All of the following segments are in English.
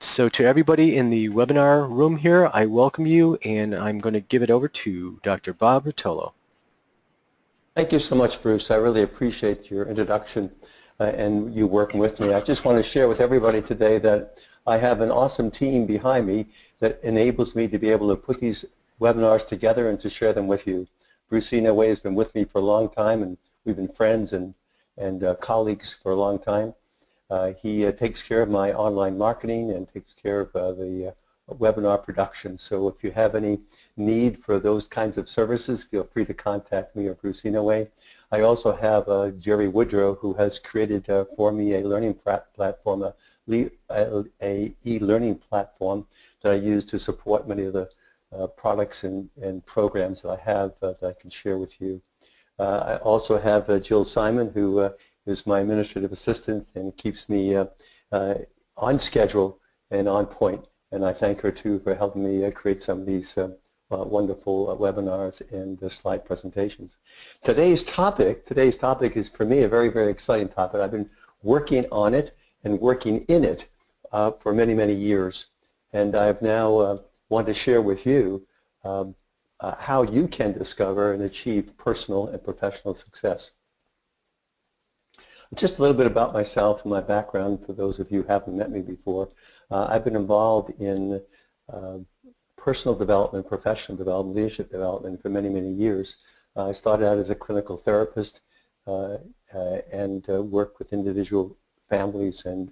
So to everybody in the webinar room here, I welcome you, and I'm going to give it over to Dr. Bob Routolo. Thank you so much, Bruce. I really appreciate your introduction and you working with me. I just want to share with everybody today that I have an awesome team behind me that enables me to be able to put these webinars together and to share them with you. Bruce Inouye has been with me for a long time, and we've been friends and colleagues for a long time. He takes care of my online marketing and takes care of the webinar production. So if you have any need for those kinds of services, feel free to contact me or Bruce Inouye. I also have Jerry Woodrow, who has created for me a learning platform, a e-learning platform that I use to support many of the products and programs that I have that I can share with you. I also have Jill Simon, who is my administrative assistant and keeps me on schedule and on point. And I thank her too for helping me create some of these wonderful webinars and slide presentations. Today's topic is for me a very, very exciting topic. I've been working on it and working in it for many, many years. And I've now wanted to share with you how you can discover and achieve personal and professional success. Just a little bit about myself and my background for those of you who haven't met me before. I've been involved in personal development, professional development, leadership development for many, many years. I started out as a clinical therapist and worked with individual families and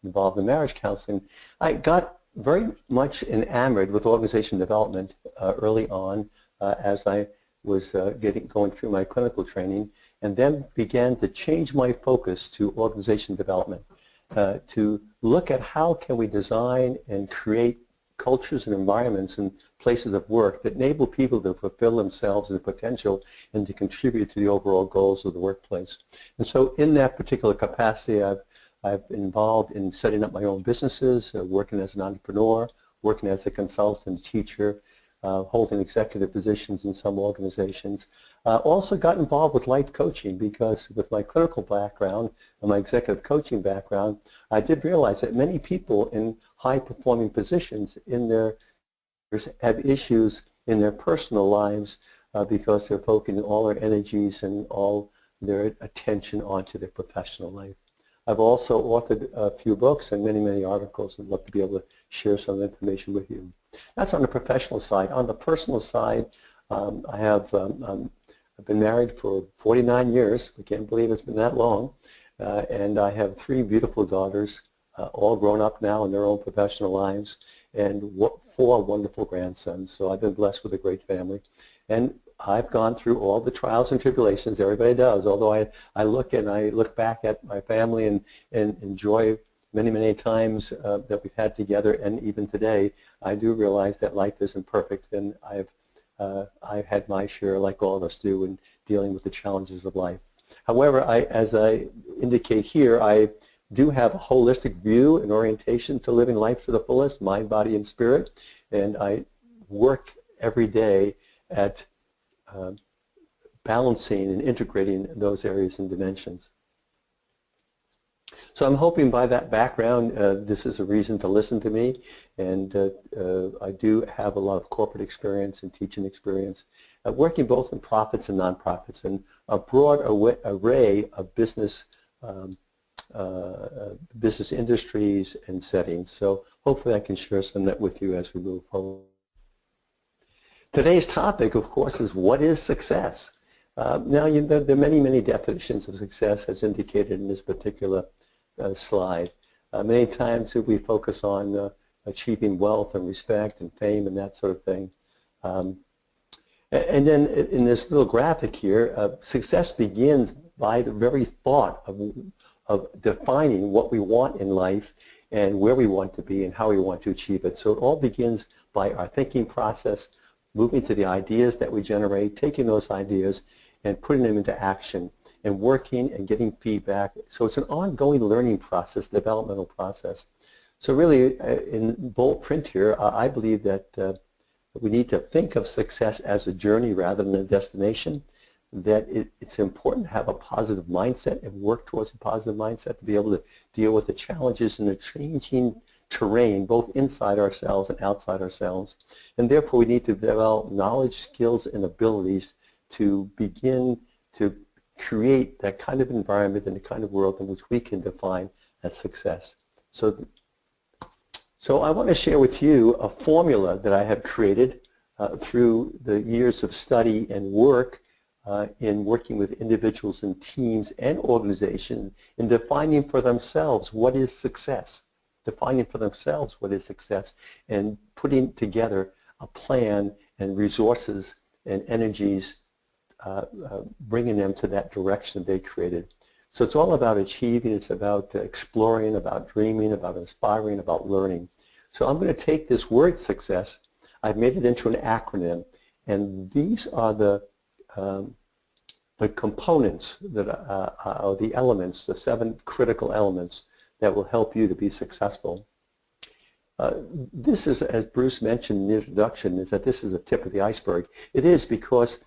involved in marriage counseling. I got very much enamored with organization development early on as I was going through my clinical training, and then began to change my focus to organization development, to look at how can we design and create cultures and environments and places of work that enable people to fulfill themselves and potential and to contribute to the overall goals of the workplace. And so in that particular capacity, I've been involved in setting up my own businesses, working as an entrepreneur, working as a consultant, teacher, holding executive positions in some organizations. Also got involved with life coaching because with my clinical background and my executive coaching background, I did realize that many people in high-performing positions in their have issues in their personal lives because they're focusing all their energies and all their attention onto their professional life. I've also authored a few books and many, many articles, and I'd love to be able to share some information with you. That's on the professional side. On the personal side, I've been married for 49 years. I can't believe it's been that long. And I have 3 beautiful daughters, all grown up now in their own professional lives, and 4 wonderful grandsons. So I've been blessed with a great family. And I've gone through all the trials and tribulations everybody does, although I look back at my family and enjoy many, many times that we've had together, and even today, I do realize that life isn't perfect, and I've had my share, like all of us do, in dealing with the challenges of life. However, as I indicate here, I do have a holistic view and orientation to living life to the fullest, mind, body, and spirit, and I work every day at balancing and integrating those areas and dimensions. So I'm hoping by that background, this is a reason to listen to me, and I do have a lot of corporate experience and teaching experience, working both in profits and nonprofits, and a broad array of business industries and settings. So hopefully I can share some of that with you as we move forward. Today's topic, of course, is what is success? Now, there are many, many definitions of success as indicated in this particular slide. Many times we focus on achieving wealth and respect and fame and that sort of thing. And then in this little graphic here, success begins by the very thought of defining what we want in life and where we want to be and how we want to achieve it. So it all begins by our thinking process, moving to the ideas that we generate, taking those ideas and putting them into action and working and getting feedback. So it's an ongoing learning process, developmental process. So really, in bold print here, I believe that we need to think of success as a journey rather than a destination, that it's important to have a positive mindset and work towards a positive mindset to be able to deal with the challenges and the changing terrain, both inside ourselves and outside ourselves. And therefore, we need to develop knowledge, skills, and abilities to begin to create that kind of environment and the kind of world in which we can define as success. So I want to share with you a formula that I have created through the years of study and work in working with individuals and teams and organizations in defining for themselves what is success, defining for themselves what is success, and putting together a plan and resources and energies, bringing them to that direction they created. So it's all about achieving, it's about exploring, about dreaming, about inspiring, about learning. So I'm going to take this word success, I've made it into an acronym, and these are the components that are the elements, the 7 critical elements that will help you to be successful. This is, as Bruce mentioned in the introduction, is that this is a tip of the iceberg. It is because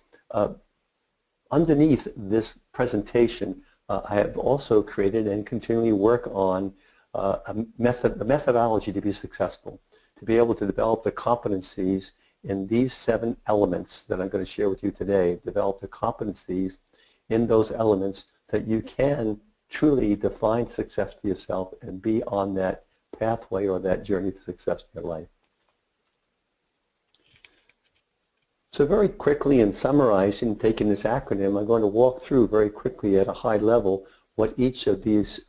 underneath this presentation, I have also created and continually work on a methodology to be successful, to be able to develop the competencies in these 7 elements that I'm going to share with you today, develop the competencies in those elements that you can truly define success for yourself and be on that pathway or that journey to success in your life. So very quickly, in summarizing, taking this acronym, I'm going to walk through very quickly at a high level what each of these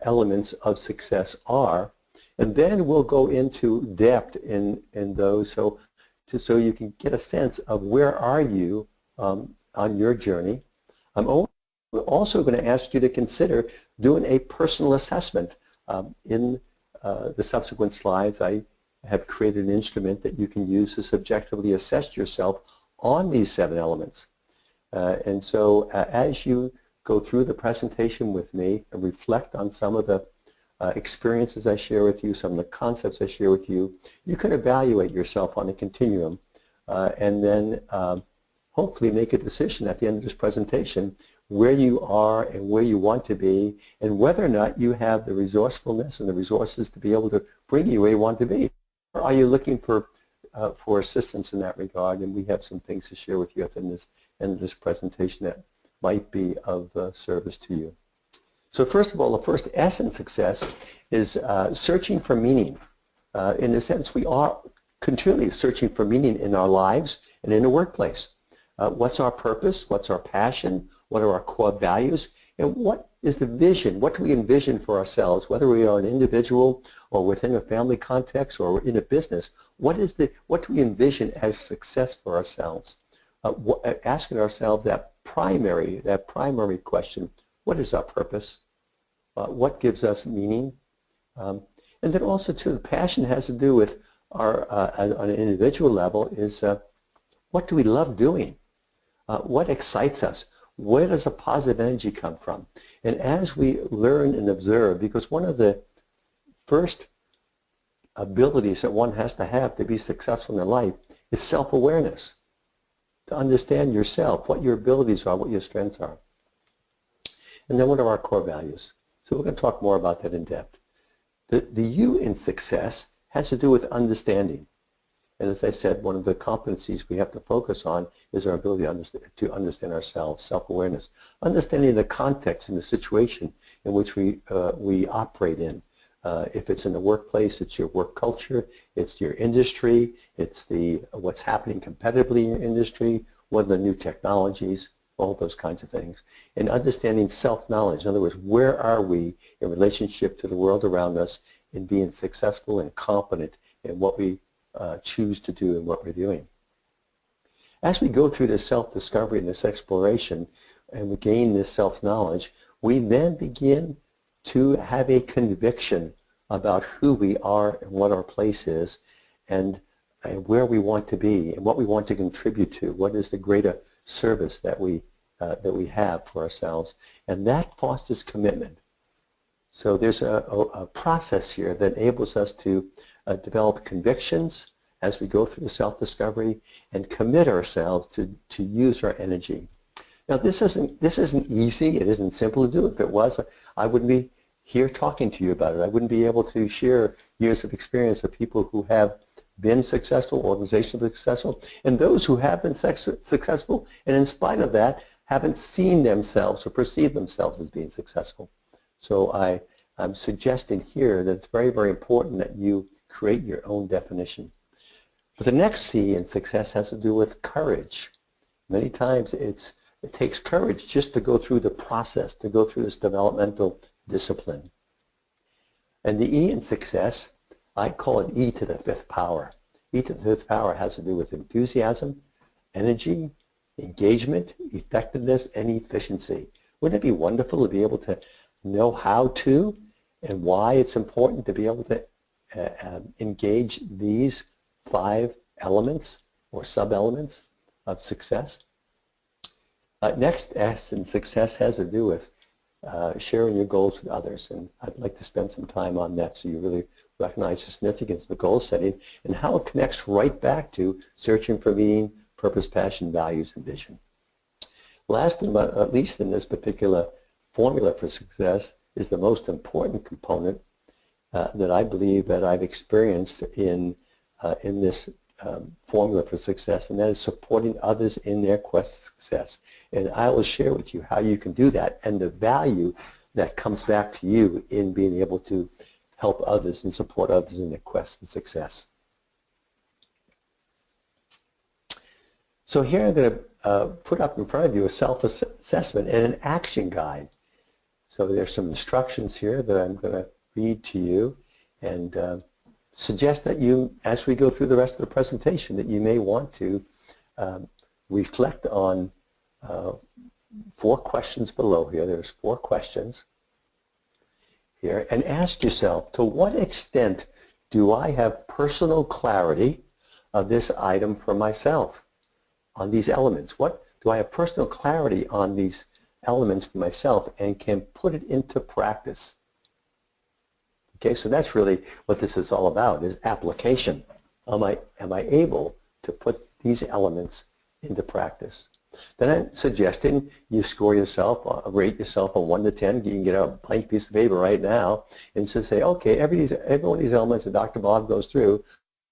elements of success are, and then we'll go into depth in those so you can get a sense of where are you on your journey. I'm also going to ask you to consider doing a personal assessment. In the subsequent slides, I have created an instrument that you can use to subjectively assess yourself on these 7 elements. And so as you go through the presentation with me and reflect on some of the experiences I share with you, some of the concepts I share with you, you can evaluate yourself on a continuum and then hopefully make a decision at the end of this presentation where you are and where you want to be and whether or not you have the resourcefulness and the resources to be able to bring you where you want to be. Or are you looking for assistance in that regard? And we have some things to share with you at the end of this presentation that might be of service to you. So first of all, the first S in success is searching for meaning. In a sense, we are continually searching for meaning in our lives and in the workplace. What's our purpose? What's our passion? What are our core values? And what is the vision? What do we envision for ourselves, whether we are an individual or within a family context or in a business? What do we envision as success for ourselves? Asking ourselves that primary question, what is our purpose? What gives us meaning? And then also too, the passion has to do with our, on an individual level, is what do we love doing? What excites us? Where does a positive energy come from? And as we learn and observe, because one of the first abilities that one has to have to be successful in their life is self-awareness, to understand yourself, what your abilities are, what your strengths are. And then what are our core values? So we're going to talk more about that in depth. The U in success has to do with understanding. And as I said, one of the competencies we have to focus on is our ability to understand ourselves, self-awareness, understanding the context and the situation in which we operate in. If it's in the workplace, it's your work culture, it's your industry, it's what's happening competitively in your industry, what are the new technologies, all those kinds of things. And understanding self-knowledge, in other words, where are we in relationship to the world around us in being successful and competent in what we choose to do and what we're doing. As we go through this self-discovery and this exploration and we gain this self-knowledge, we then begin to have a conviction about who we are and what our place is and where we want to be and what we want to contribute to, what is the greater service that we have for ourselves. And that fosters commitment. So there's a process here that enables us to develop convictions as we go through the self-discovery and commit ourselves to use our energy. Now this isn't easy, it isn't simple to do. If it was, I wouldn't be here talking to you about it. I wouldn't be able to share years of experience of people who have been successful, organizations successful, and those who have been successful, and in spite of that, haven't seen themselves or perceived themselves as being successful. So I'm suggesting here that it's very, very important that you create your own definition. But the next C in success has to do with courage. Many times it takes courage just to go through the process, to go through this developmental discipline. And the E in success, I call it E to the fifth power. E to the fifth power has to do with enthusiasm, energy, engagement, effectiveness, and efficiency. Wouldn't it be wonderful to be able to know how to and why it's important to be able to engage these 5 elements or sub-elements of success? Next, S in success has to do with sharing your goals with others, and I'd like to spend some time on that so you really recognize the significance of the goal setting and how it connects right back to searching for meaning, purpose, passion, values, and vision. Last but not least in this particular formula for success is the most important component that I believe that I've experienced in this formula for success, and that is supporting others in their quest for success. And I will share with you how you can do that and the value that comes back to you in being able to help others and support others in their quest for success. So here I'm going to put up in front of you a self-assessment and an action guide. So there's some instructions here that I'm going to read to you and suggest that you, as we go through the rest of the presentation, that you may want to reflect on 4 questions below here. There's 4 questions here, and ask yourself, to what extent do I have personal clarity of this item for myself, on these elements? What do I have personal clarity on these elements for myself and can put it into practice? Okay, so that's really what this is all about, is application. Am I able to put these elements into practice? Then I'm suggesting you score yourself, rate yourself on 1 to 10. You can get a blank piece of paper right now and just say, okay, every one of these elements that Dr. Bob goes through,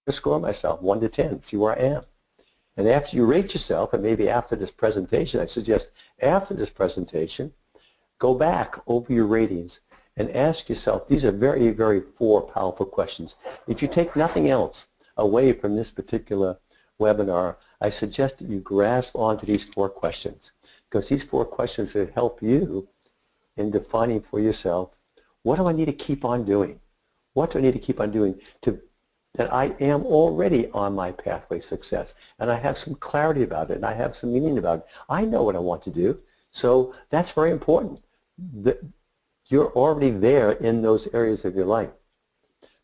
I score myself 1 to 10, see where I am. And after you rate yourself, and maybe after this presentation, I suggest after this presentation, go back over your ratings and ask yourself, these are very, very 4 powerful questions. If you take nothing else away from this particular webinar, I suggest that you grasp onto these 4 questions, because these 4 questions will help you in defining for yourself, what do I need to keep on doing? What do I need to keep on doing that I am already on my pathway to success, and I have some clarity about it, and I have some meaning about it. I know what I want to do, so that's very important. You're already there in those areas of your life.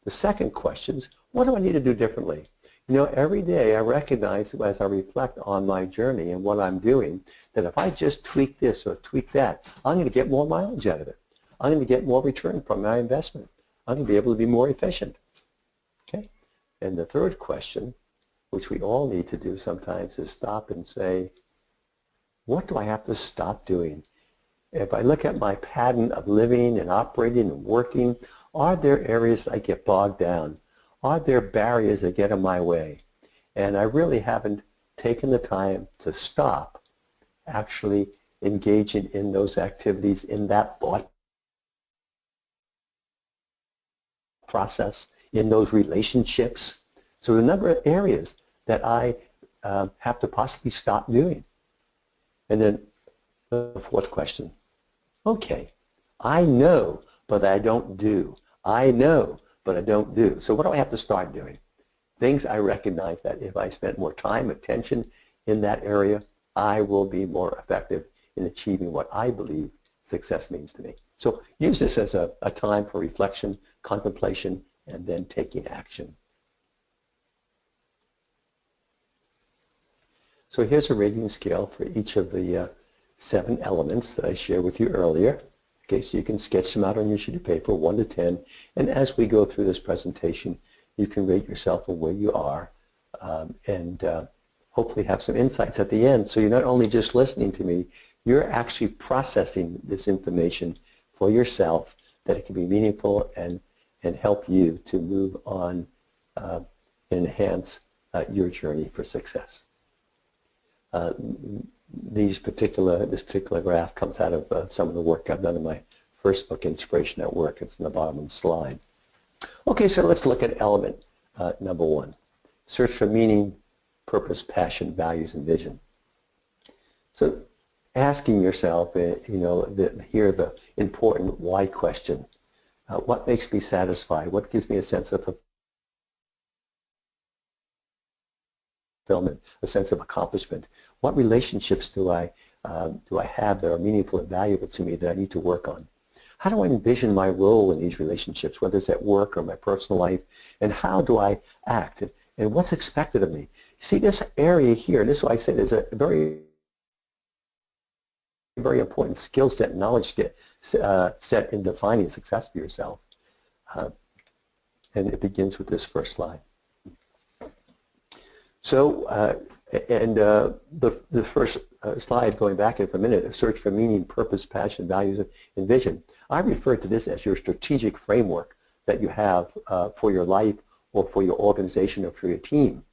The second question is, what do I need to do differently? You know, every day I recognize as I reflect on my journey and what I'm doing, that if I just tweak this or tweak that, I'm going to get more mileage out of it. I'm going to get more return from my investment. I'm going to be able to be more efficient. Okay? And the third question, which we all need to do sometimes, is stop and say, what do I have to stop doing? If I look at my pattern of living and operating and working, are there areas I get bogged down? Are there barriers that get in my way? And I really haven't taken the time to stop actually engaging in those activities, in that thought process, in those relationships. So a number of areas that I have to possibly stop doing. And then the fourth question, okay, I know, but I don't do. I know, but I don't do. So what do I have to start doing? Things I recognize that if I spend more time, attention in that area, I will be more effective in achieving what I believe success means to me. So use this as a time for reflection, contemplation, and then taking action. So here's a rating scale for each of the 7 elements that I shared with you earlier. Okay, so you can sketch them out on your sheet of paper, 1 to 10. And as we go through this presentation, you can rate yourself on where you are and hopefully have some insights at the end. So you're not only just listening to me, you're actually processing this information for yourself that it can be meaningful and help you to move on and enhance your journey for success. This particular graph comes out of some of the work I've done in my first book, Inspiration at Work. It's in the bottom of the slide. Okay, so let's look at element number 1. Search for meaning, purpose, passion, values, and vision. So asking yourself, here the important why question. What makes me satisfied? What gives me a sense of fulfillment, a sense of accomplishment? What relationships do I have that are meaningful and valuable to me that I need to work on? How do I envision my role in these relationships, whether it's at work or my personal life, and how do I act, and what's expected of me? See, this area here, and this is why I said is a very, very important skill set, knowledge set in defining success for yourself. And it begins with this first slide. So, the first slide, going back in for a minute, a search for meaning, purpose, passion, values, and vision. I refer to this as your strategic framework that you have for your life or for your organization or for your team.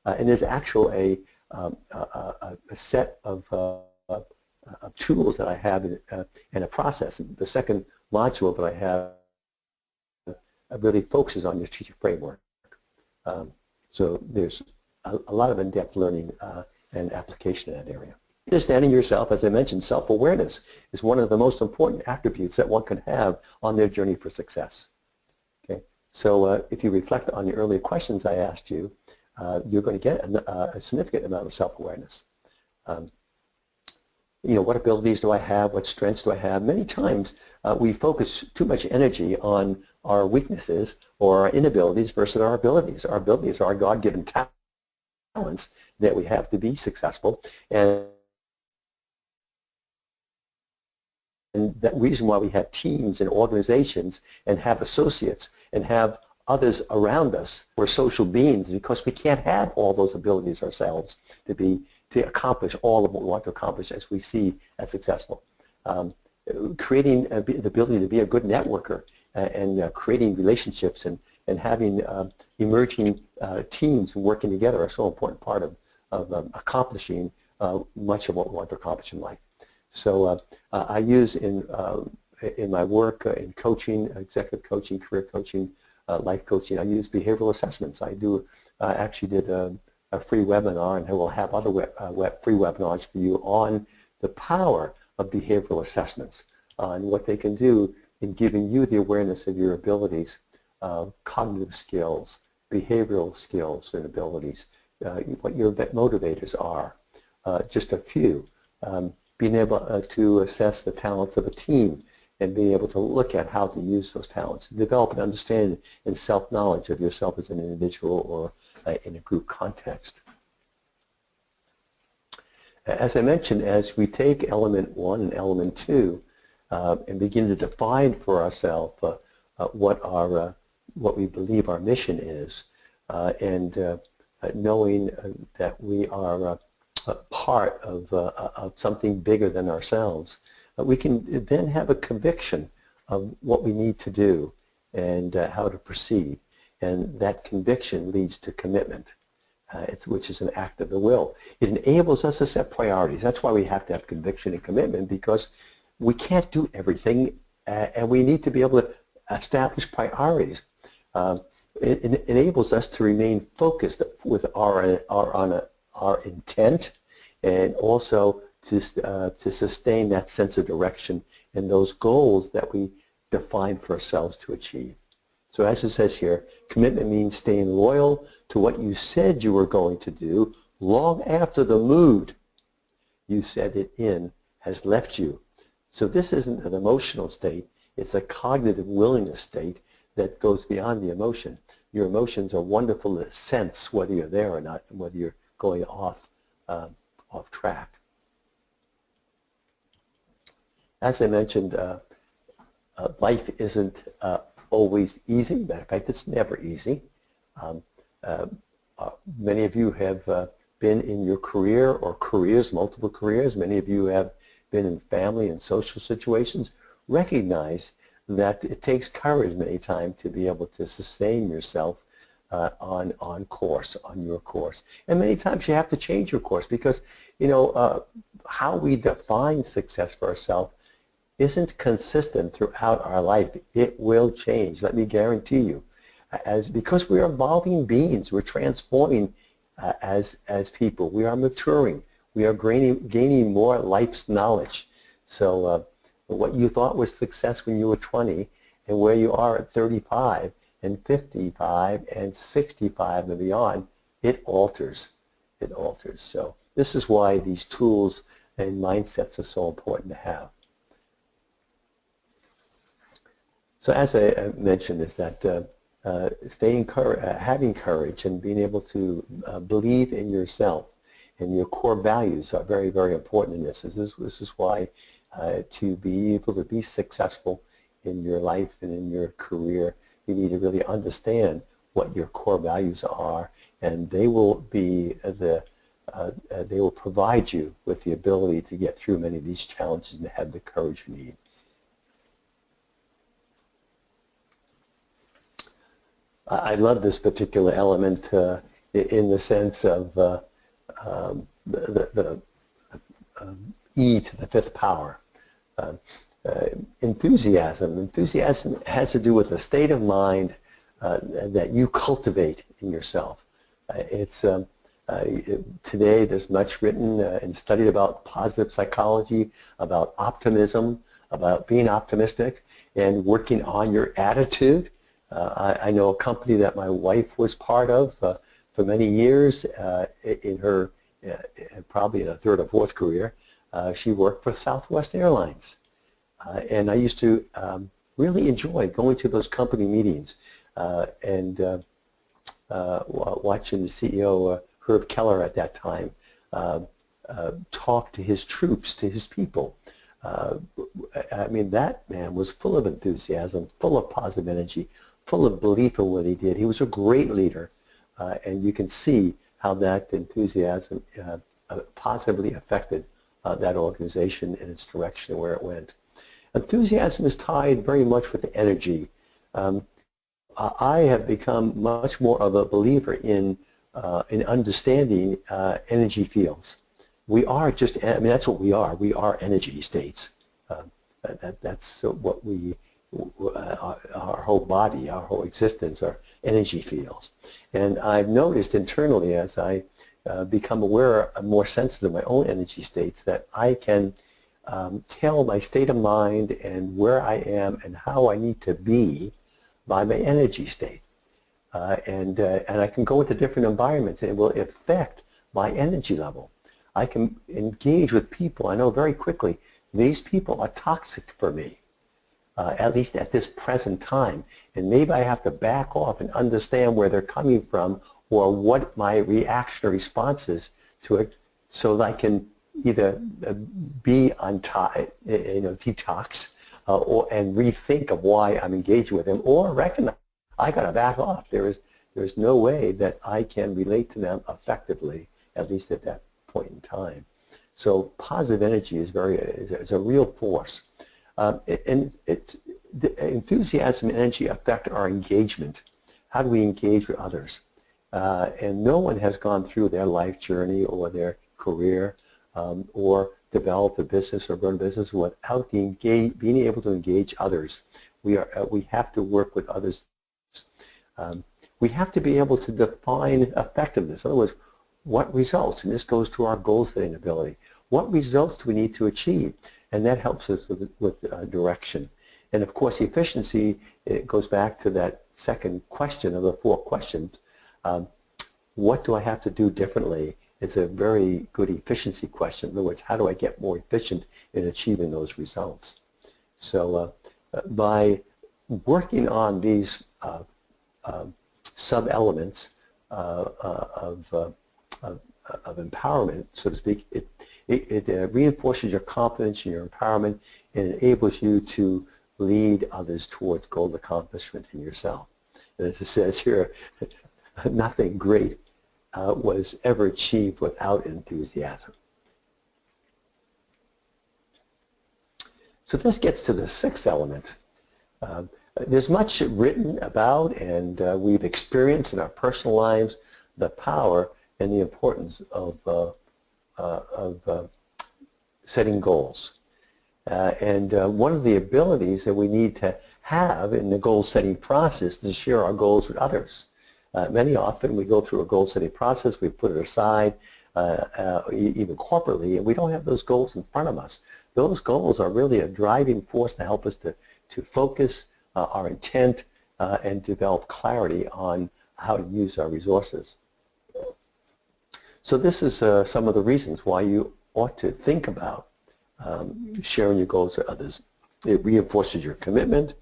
And there's actually a set of tools that I have and a process. The second module that I have really focuses on your strategic framework. So there's a lot of in-depth learning and application in that area. Understanding yourself, as I mentioned, self-awareness is one of the most important attributes that one can have on their journey for success. Okay, so if you reflect on the earlier questions I asked you, you're going to get a significant amount of self-awareness. What abilities do I have? What strengths do I have? Many times we focus too much energy on our weaknesses or our inabilities versus our abilities. Our abilities are our God-given talents that we have to be successful, and that reason why we have teams and organizations and have associates and have others around us. We're social beings because we can't have all those abilities ourselves to accomplish all of what we want to accomplish as we see as successful. Creating the ability to be a good networker and creating relationships and having emerging teams working together are so important part of accomplishing much of what we want to accomplish in life. So I use in my work in coaching, executive coaching, career coaching, life coaching, I use behavioral assessments. I actually did a free webinar, and I will have other free webinars for you on the power of behavioral assessments and what they can do in giving you the awareness of your abilities, cognitive skills, behavioral skills and abilities, what your motivators are, just a few. Being able to assess the talents of a team and being able to look at how to use those talents, develop an understanding and self-knowledge of yourself as an individual or in a group context. As I mentioned, as we take element 1 and element 2 and begin to define for ourselves what we believe our mission is, and knowing that we are part of something bigger than ourselves, we can then have a conviction of what we need to do and how to proceed. And that conviction leads to commitment, which is an act of the will. It enables us to set priorities. That's why we have to have conviction and commitment, because we can't do everything, and we need to be able to establish priorities. It enables us to remain focused with our intent, and also to sustain that sense of direction and those goals that we define for ourselves to achieve. So as it says here, commitment means staying loyal to what you said you were going to do long after the mood you said it in has left you. So this isn't an emotional state, it's a cognitive willingness state that goes beyond the emotion. Your emotions are wonderful to sense whether you're there or not, and whether you're going off track. As I mentioned, life isn't always easy. Matter of fact, it's never easy. Many of you have been in your career or careers, multiple careers. Many of you have been in family and social situations recognize that it takes courage many times to be able to sustain yourself on course, on your course. And many times you have to change your course because, how we define success for ourselves isn't consistent throughout our life. It will change, let me guarantee you. Because we're evolving beings, we're transforming as people. We are maturing. We are gaining more life's knowledge. So what you thought was success when you were 20 and where you are at 35 and 55 and 65 and beyond, it alters. It alters. So this is why these tools and mindsets are so important to have. So as I mentioned, is that having courage and being able to believe in yourself and your core values are very, very important in this. This is why to be able to be successful in your life and in your career, you need to really understand what your core values are, and they will be they will provide you with the ability to get through many of these challenges and have the courage you need. I love this particular element in the sense of the E to the fifth power. Enthusiasm. Enthusiasm has to do with a state of mind that you cultivate in yourself. Today there's much written and studied about positive psychology, about optimism, about being optimistic and working on your attitude. I know a company that my wife was part of for many years in her probably in a third or fourth career. She worked for Southwest Airlines. And I used to really enjoy going to those company meetings and watching the CEO, Herb Keller at that time, talk to his troops, to his people. I mean, that man was full of enthusiasm, full of positive energy, full of belief in what he did. He was a great leader, and you can see how that enthusiasm positively affected that organization and its direction where it went. Enthusiasm is tied very much with energy. I have become much more of a believer in understanding energy fields. We are just, I mean, that's what we are. We are energy states. That's what we, our whole body, our whole existence are energy fields. And I've noticed internally as I become aware, more sensitive of my own energy states, that I can tell my state of mind and where I am and how I need to be by my energy state. And I can go into different environments and it will affect my energy level. I can engage with people. I know very quickly these people are toxic for me, at least at this present time. And maybe I have to back off and understand where they're coming from or what my reaction or response is to it so that I can either be on detox and rethink of why I'm engaging with them, or recognize I got to back off. There's no way that I can relate to them effectively, at least at that point in time. So positive energy is a real force, and enthusiasm and energy affect our engagement. How do we engage with others? And no one has gone through their life journey or their career or develop a business or run a business without being able to engage others. We have to work with others. We have to be able to define effectiveness. In other words, what results, and this goes to our goal setting ability, what results do we need to achieve? And that helps us with direction. And of course, efficiency, it goes back to that second question of the 4 questions. What do I have to do differently? It's a very good efficiency question. In other words, how do I get more efficient in achieving those results? So by working on these sub-elements of empowerment, so to speak, it reinforces your confidence and your empowerment and enables you to lead others towards goal accomplishment in yourself. And as it says here, nothing great was ever achieved without enthusiasm. So this gets to the sixth element. There's much written about, and we've experienced in our personal lives the power and the importance of setting goals. One of the abilities that we need to have in the goal-setting process is to share our goals with others. Many often we go through a goal-setting process, we put it aside, even corporately, and we don't have those goals in front of us. Those goals are really a driving force to help us to focus our intent and develop clarity on how to use our resources. So this is some of the reasons why you ought to think about sharing your goals with others. It reinforces your commitment,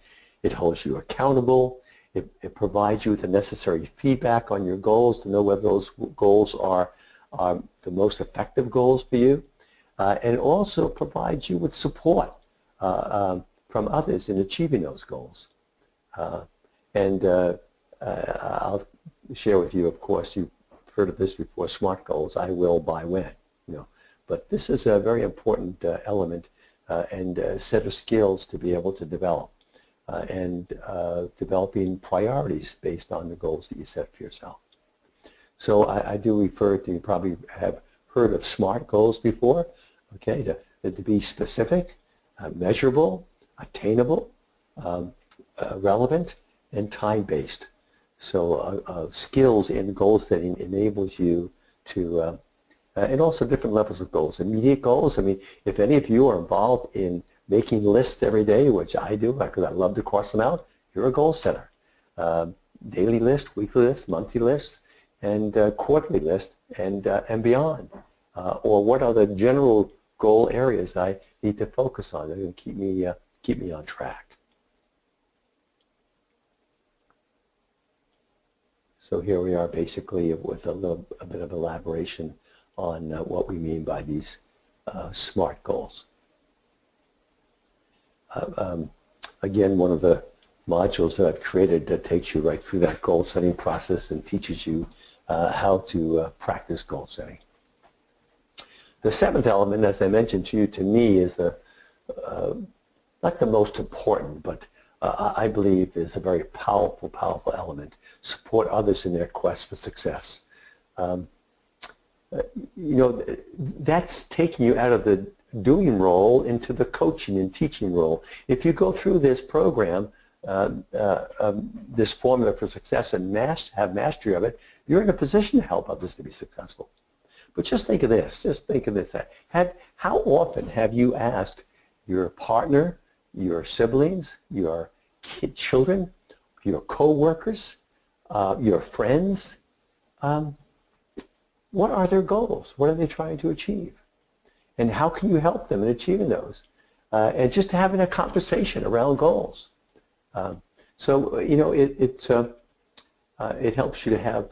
it holds you accountable, it provides you with the necessary feedback on your goals to know whether those goals are the most effective goals for you, and also provides you with support from others in achieving those goals. I'll share with you, of course, you've heard of this before, SMART goals, I will, by when, But this is a very important element and a set of skills to be able to develop, and developing priorities based on the goals that you set for yourself. So I do refer to, you probably have heard of SMART goals before, okay, to be specific, measurable, attainable, relevant, and time-based. So skills in goal setting enables you to, and also different levels of goals. Immediate goals, I mean, if any of you are involved in making lists every day, which I do because I love to cross them out, you're a goal setter. Daily list, weekly list, monthly lists, and quarterly list, and beyond. Or what are the general goal areas I need to focus on that are going to keep me on track. So here we are basically with a bit of elaboration on what we mean by these SMART goals. Again, one of the modules that I've created that takes you right through that goal setting process and teaches you how to practice goal setting. The seventh element, as I mentioned to you, to me is not the most important, but I believe is a very powerful, powerful element. Support others in their quest for success. That's taking you out of the doing role into the coaching and teaching role. If you go through this program, this formula for success and have mastery of it, you're in a position to help others to be successful. But just think of this, how often have you asked your partner, your siblings, your children, your co-workers, your friends, what are their goals? What are they trying to achieve? And how can you help them in achieving those? And just having a conversation around goals. So it helps you to have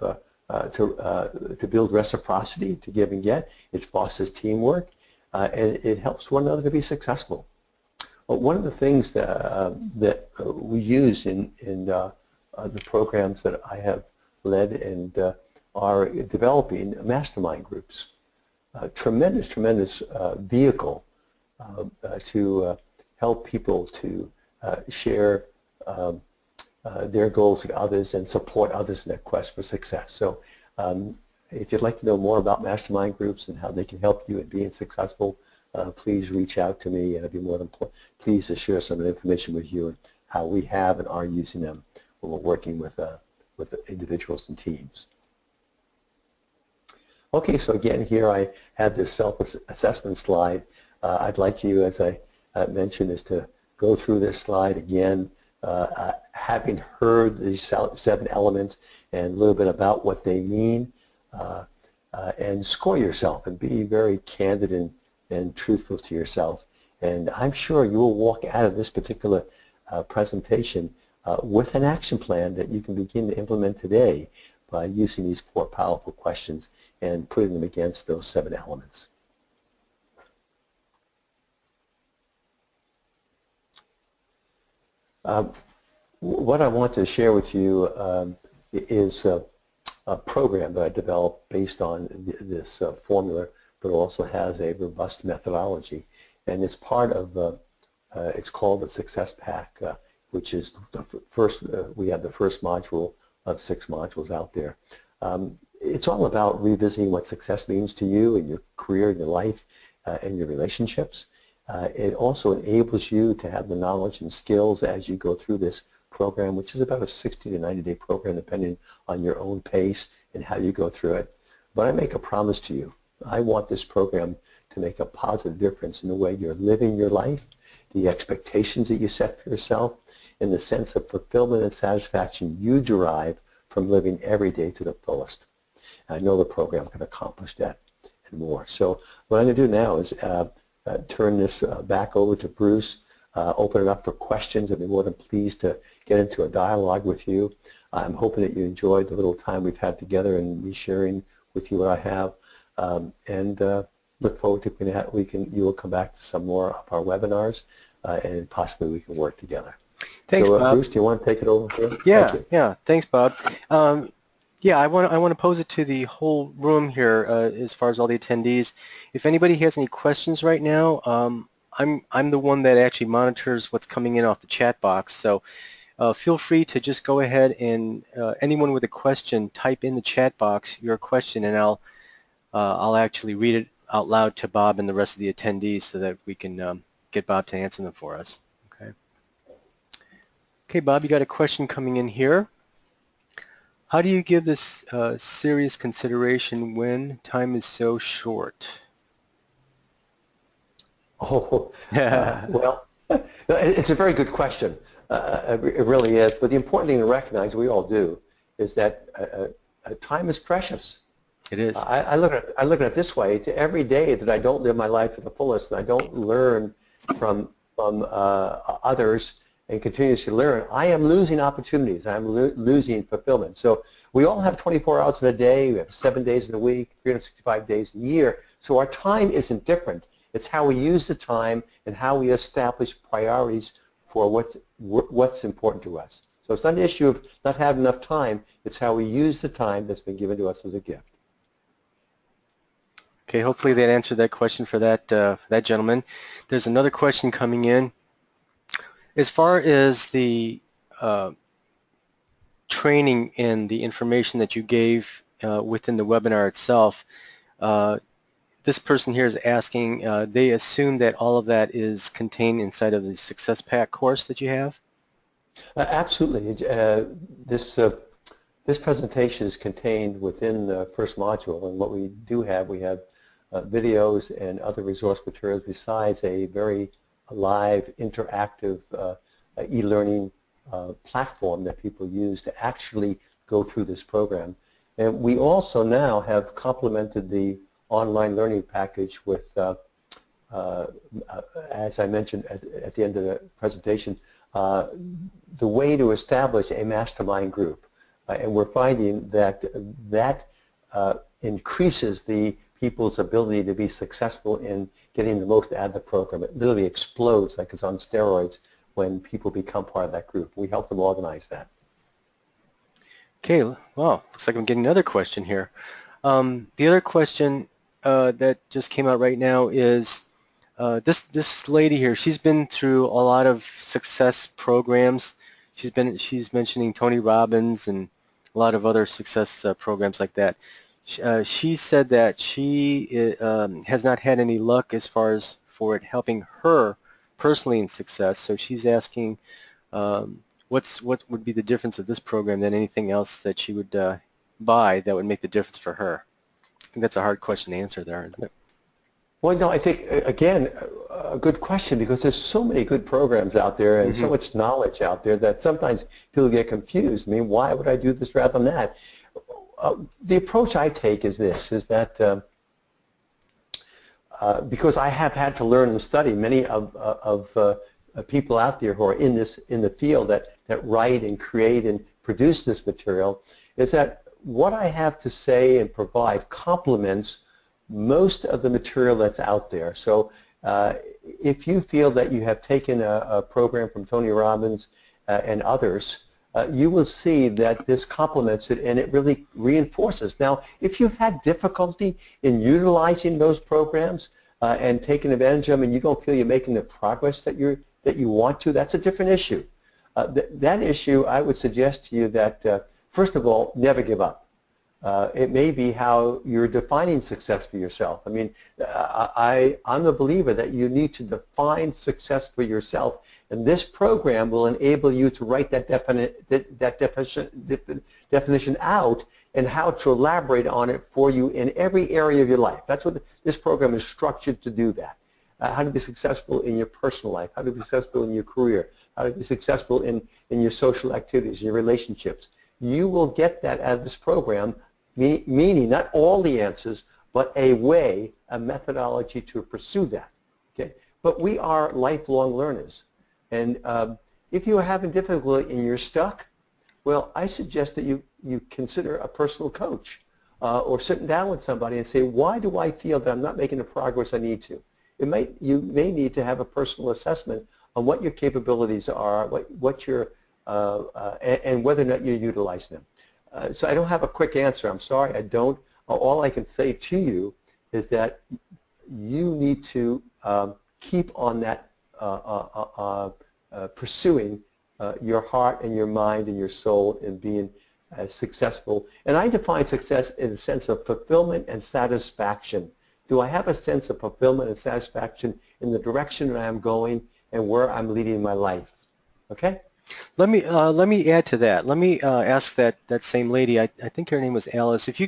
to build reciprocity, to give and get. It fosters teamwork, and it helps one another to be successful. Well, one of the things that we use in the programs that I have led and are developing mastermind groups. Tremendous vehicle to help people to share their goals with others and support others in their quest for success. So if you'd like to know more about mastermind groups and how they can help you in being successful, please reach out to me, and I'd be more than pleased to share some of the information with you and how we have and are using them when we're working with individuals and teams. Okay, so again, here I have this self-assessment slide. I'd like you, as I mentioned, is to go through this slide again, having heard these 7 elements and a little bit about what they mean, and score yourself and be very candid and truthful to yourself. And I'm sure you will walk out of this particular presentation with an action plan that you can begin to implement today by using these 4 powerful questions and putting them against those 7 elements. What I want to share with you is a program that I developed based on this formula, but also has a robust methodology. And it's part of It's called the Success Pack, which is the first, we have the first module of 6 modules out there. It's all about revisiting what success means to you in your career, in your life, and your relationships. It also enables you to have the knowledge and skills as you go through this program, which is about a 60 to 90-day program depending on your own pace and how you go through it. But I make a promise to you. I want this program to make a positive difference in the way you're living your life, the expectations that you set for yourself, and the sense of fulfillment and satisfaction you derive from living every day to the fullest. And I know the program can accomplish that and more. So what I'm going to do now is turn this back over to Bruce, open it up for questions. I'd be more than pleased to get into a dialogue with you. I'm hoping that you enjoyed the little time we've had together and me sharing with you what I have, and look forward to you will come back to some more of our webinars, and possibly we can work together. Thanks, so, Bob. Bruce, do you want to take it over here? Yeah, Thank you. yeah. Thanks, Bob. Yeah, I want to pose it to the whole room here, as far as all the attendees. If anybody has any questions right now, I'm the one that actually monitors what's coming in off the chat box. So feel free to just go ahead and anyone with a question, type in the chat box your question, and I'll actually read it out loud to Bob and the rest of the attendees so that we can get Bob to answer them for us. Okay. Okay, Bob, you got a question coming in here. How do you give this serious consideration when time is so short? Oh, well, it's a very good question. It really is. But the important thing to recognize, we all do, is that time is precious. It is. I look at it this way: to every day that I don't live my life to the fullest, and I don't learn from others and continuously learn, I am losing opportunities. I'm losing fulfillment. So we all have 24 hours in a day. We have 7 days in a week, 365 days a year. So our time isn't different. It's how we use the time and how we establish priorities for what's important to us. So it's not an issue of not having enough time. It's how we use the time that's been given to us as a gift. Okay, hopefully that answered that question for that gentleman. There's another question coming in. As far as the training and the information that you gave within the webinar itself, this person here is asking, they assume that all of that is contained inside of the Success Pack course that you have? Absolutely. This presentation is contained within the first module, and what we do have, we have videos and other resource materials besides a very live, interactive e-learning platform that people use to actually go through this program. And we also now have complemented the online learning package with, as I mentioned at the end of the presentation, the way to establish a mastermind group. And we're finding that increases the people's ability to be successful in getting the most out of the program. It literally explodes like it's on steroids when people become part of that group. We help them organize that. Okay, well, looks like I'm getting another question here. The other question that just came out right now is this lady here. She's been through a lot of success programs. She's mentioning Tony Robbins and a lot of other success programs like that. She said that she has not had any luck as far as for it helping her personally in success. So she's asking what would be the difference of this program than anything else that she would buy that would make the difference for her. I think that's a hard question to answer there, isn't it? Well, no, I think, again, a good question, because there's so many good programs out there and so much knowledge out there that sometimes people get confused. I mean, why would I do this rather than that? The approach I take is this, is that because I have had to learn and study many of people out there who are in the field that write and create and produce this material, is that what I have to say and provide complements most of the material that's out there. So if you feel that you have taken a program from Tony Robbins and others, you will see that this complements it and it really reinforces. Now, if you've had difficulty in utilizing those programs and taking advantage of them, and you don't feel you're making the progress that that you want to, that's a different issue. That issue, I would suggest to you that, first of all, never give up. It may be how you're defining success for yourself. I mean, I'm a believer that you need to define success for yourself, and this program will enable you to write that definition out and how to elaborate on it for you in every area of your life. That's what this program is structured to do that. How to be successful in your personal life, how to be successful in your career, how to be successful in your social activities, your relationships. You will get that out of this program, meaning not all the answers, but a way, a methodology to pursue that. Okay? But we are lifelong learners. And if you are having difficulty and you're stuck, well, I suggest that you consider a personal coach or sitting down with somebody and say, why do I feel that I'm not making the progress I need to? You may need to have a personal assessment on what your capabilities are, what your, and whether or not you're utilizing them. So I don't have a quick answer. I'm sorry, I don't. All I can say to you is that you need to keep on that pursuing your heart and your mind and your soul in being successful. And I define success in the sense of fulfillment and satisfaction. Do I have a sense of fulfillment and satisfaction in the direction that I'm going and where I'm leading my life? Okay? Let me add to that. Let me ask that same lady. I think her name was Alice. If you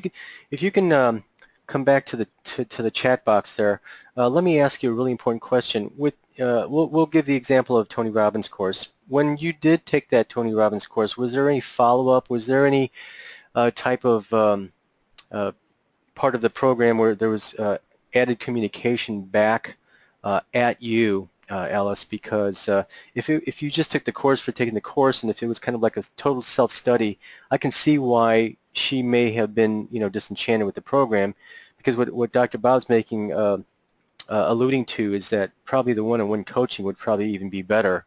can come back to the chat box there. Let me ask you a really important question. We'll give the example of Tony Robbins' course. When you did take that Tony Robbins course, was there any follow-up? Was there any type of part of the program where there was added communication back at you, Alice? Because if you just took the course for taking the course, and if it was kind of like a total self-study, I can see why she may have been, disenchanted with the program. Because what Dr. Bob's alluding to is that probably the one-on-one coaching would probably even be better.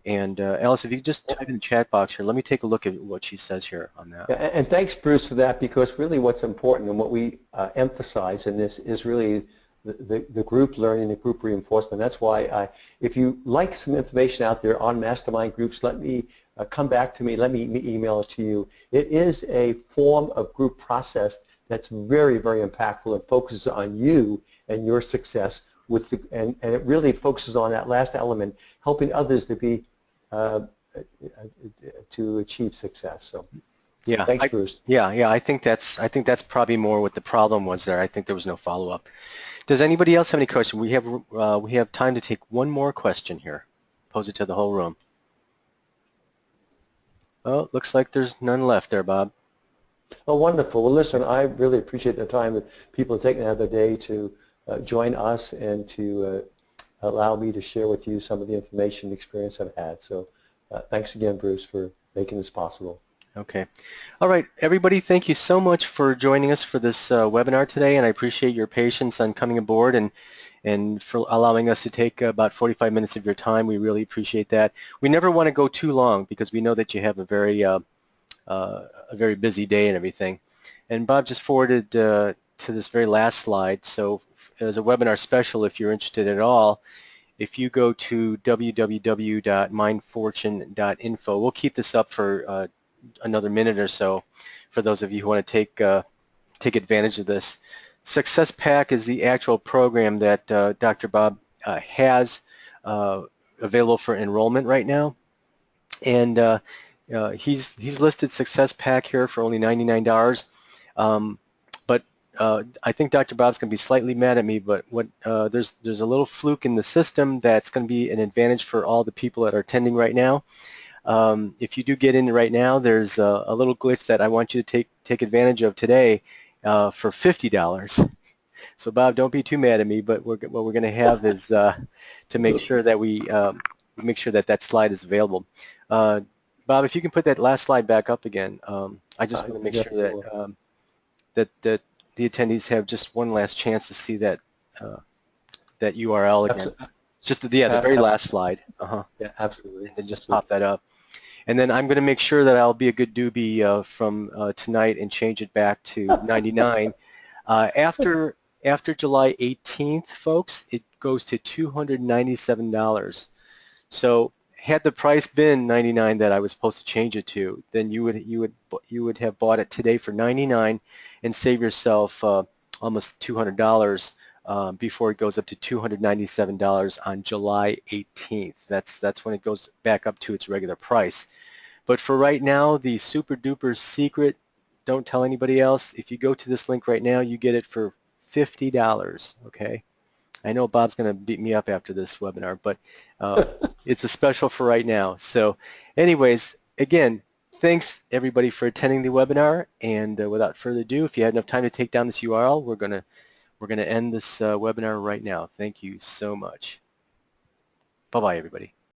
And Alice, if you just type in the chat box here, let me take a look at what she says here on that. Yeah, and thanks, Bruce, for that, because really what's important and what we emphasize in this is really the group learning, the group reinforcement. That's why if you like some information out there on mastermind groups, let me come back to me, let me email it to you. It is a form of group process that's very, very impactful and focuses on you and your success and it really focuses on that last element, helping others to be to achieve success. So yeah, thanks, Bruce. Yeah, I think that's probably more what the problem was there. I think there was no follow-up. Does anybody else have any questions? We have time to take one more question here. Pose it to the whole room. Oh, looks like there's none left there, Bob. Oh, wonderful. Well, listen, I really appreciate the time that people are taking out of their day to join us and to allow me to share with you some of the information and experience I've had. So thanks again, Bruce, for making this possible. Okay. All right, everybody, thank you so much for joining us for this webinar today, and I appreciate your patience on coming aboard and for allowing us to take about 45 minutes of your time. We really appreciate that. We never want to go too long because we know that you have a very busy day and everything. And Bob just forwarded to this very last slide. So as a webinar special, if you're interested at all, if you go to www.mindfortune.info, we'll keep this up for another minute or so for those of you who want to take advantage of this. Success Pack is the actual program that Dr. Bob has available for enrollment right now, and he's listed Success Pack here for only $99. But I think Dr. Bob's going to be slightly mad at me, but there's a little fluke in the system that's going to be an advantage for all the people that are attending right now. If you do get in right now, there's a little glitch that I want you to take advantage of today for $50. So Bob, don't be too mad at me, but what we're going to have is to make sure that we make sure that slide is available. Bob, if you can put that last slide back up again, I just want to make sure that that the attendees have just one last chance to see that that URL again. Just the very last slide. Yeah, absolutely. And then just pop that up. And then I'm going to make sure that I'll be a good doobie from tonight and change it back to 99. After July 18th, folks, it goes to $297. So had the price been 99 that I was supposed to change it to, then you would have bought it today for 99 and save yourself almost $200 before it goes up to $297 on July 18th. That's when it goes back up to its regular price. But for right now, the super duper secret, don't tell anybody else. If you go to this link right now, you get it for $50. Okay. I know Bob's going to beat me up after this webinar, but uh, it's a special for right now. So anyways, again, thanks everybody for attending the webinar. And without further ado, if you had enough time to take down this URL, we're gonna end this webinar right now. Thank you so much. Bye-bye, everybody.